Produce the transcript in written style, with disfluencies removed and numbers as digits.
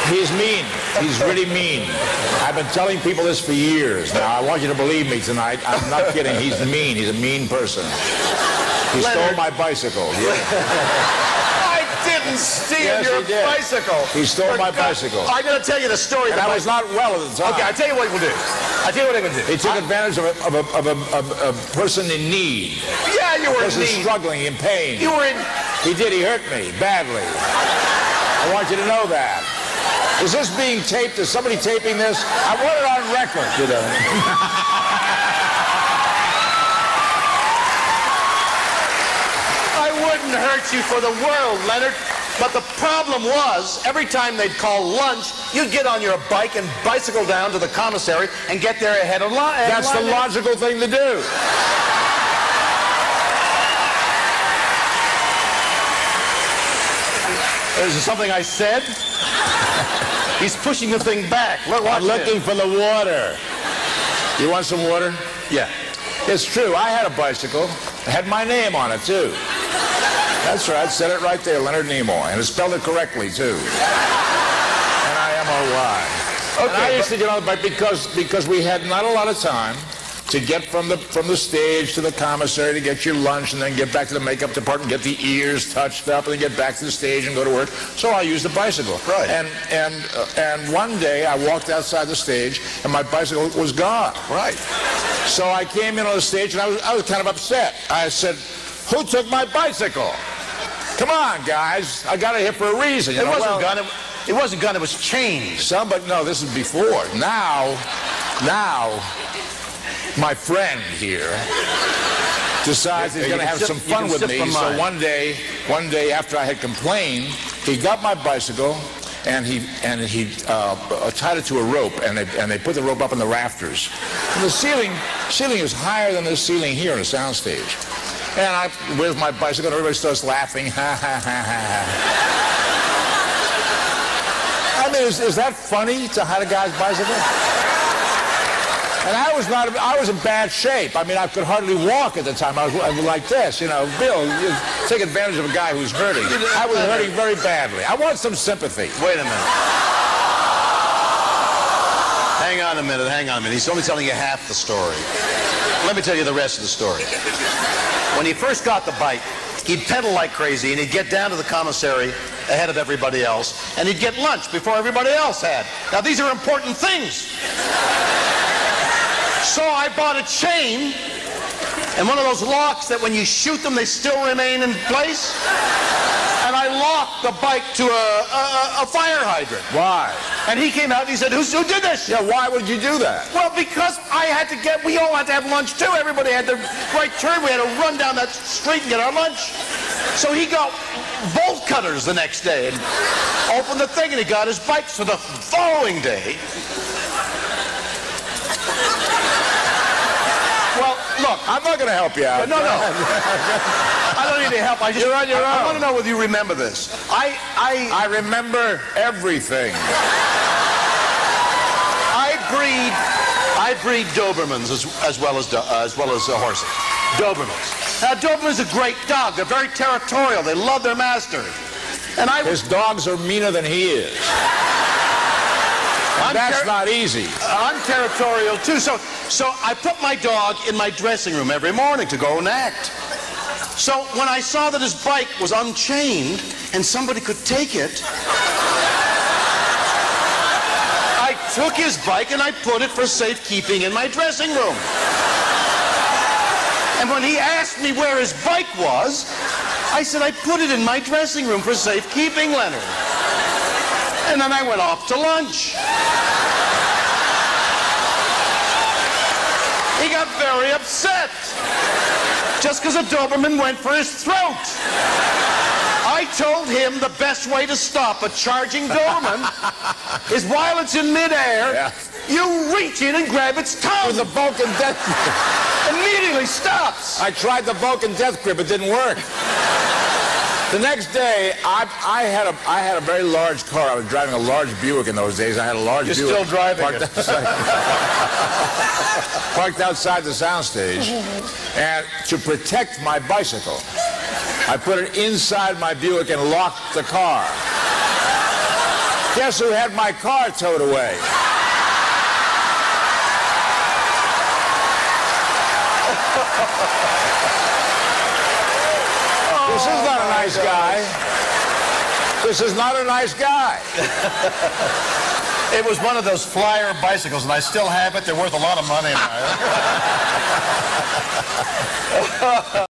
He's mean. He's really mean. I've been telling people this for years now. I want you to believe me tonight. I'm not kidding. He's mean. He's a mean person. He stole my bicycle. I didn't steal your bicycle. He stole my bicycle. I'm going to tell you the story. And I was not well at the time. Okay, I'll tell you what we'll do. He took advantage of a person in need. Yeah, you were in need. A person struggling, in pain. You were in... He did. He hurt me badly. I want you to know that. Is this being taped? Is somebody taping this? I want it on record, you know. I wouldn't hurt you for the world, Leonard. But the problem was, every time they'd call lunch, you'd get on your bike and bicycle down to the commissary and get there ahead of line. That's the logical thing to do. Is there something I said? He's pushing the thing back. I'm looking for the water. You want some water? Yeah. It's true. I had a bicycle. It had my name on it, too. That's right. Said it right there, Leonard Nimoy. And it spelled it correctly, too. N-I-M-O-Y. Okay, and I used to get on the bike because we had not a lot of time to get from the stage to the commissary to get your lunch and then get back to the makeup department, get the ears touched up, and then get back to the stage and go to work. So I used the bicycle. Right. And one day I walked outside the stage and my bicycle was gone. Right. So I came in on the stage and I was kind of upset. I said, "Who took my bicycle? Come on, guys. I got it here for a reason." It wasn't gone. It wasn't gone. It was changed. No, this is before. Now. My friend here decides he's going to have some fun with me. So one day after I had complained, he got my bicycle and he tied it to a rope, and they put the rope up in the rafters. And the ceiling is higher than the ceiling here on the soundstage. And where's my bicycle? And everybody starts laughing. Ha ha ha ha. I mean, is that funny to hide a guy's bicycle? And I was in bad shape. I mean, I could hardly walk at the time. I was like this, you know. Bill, you take advantage of a guy who's hurting. I was hurting very badly. I want some sympathy. Wait a minute. Hang on a minute. He's only telling you half the story. Let me tell you the rest of the story. When he first got the bike, he'd pedal like crazy, and he'd get down to the commissary ahead of everybody else, and he'd get lunch before everybody else had. Now, these are important things. So I bought a chain and one of those locks that when you shoot them, they still remain in place. And I locked the bike to a fire hydrant. Why? And he came out and he said, who did this? Yeah, why would you do that? Well, because we all had to have lunch too. Everybody had the right turn. We had to run down that street and get our lunch. So he got bolt cutters the next day and opened the thing, and he got his bike. So the following day, well, look, I'm not going to help you out. No. I don't need any help. You're on your own. I want to know whether you remember this. I remember everything. I breed Dobermans as well as horses. Dobermans. Now, Doberman's a great dog. They're very territorial. They love their master. And his dogs are meaner than he is. That's not easy. I'm territorial too. So I put my dog in my dressing room every morning to go and act. So when I saw that his bike was unchained and somebody could take it, I took his bike and I put it for safekeeping in my dressing room. And when he asked me where his bike was, I said I put it in my dressing room for safekeeping, Leonard. And then I went off to lunch. He got very upset. Just because a Doberman went for his throat. I told him the best way to stop a charging Doberman is while it's in midair, you reach in and grab its tongue. With the Vulcan death grip. Immediately stops. I tried the Vulcan death grip. It didn't work. The next day, I had a very large car. I was driving a large Buick in those days. I had a large Buick. You're still driving it. Parked outside the soundstage. And to protect my bicycle, I put it inside my Buick and locked the car. Get Guess who had my car towed away? This is not a nice guy. This is not a nice guy. It was one of those flyer bicycles, and I still have it. They're worth a lot of money.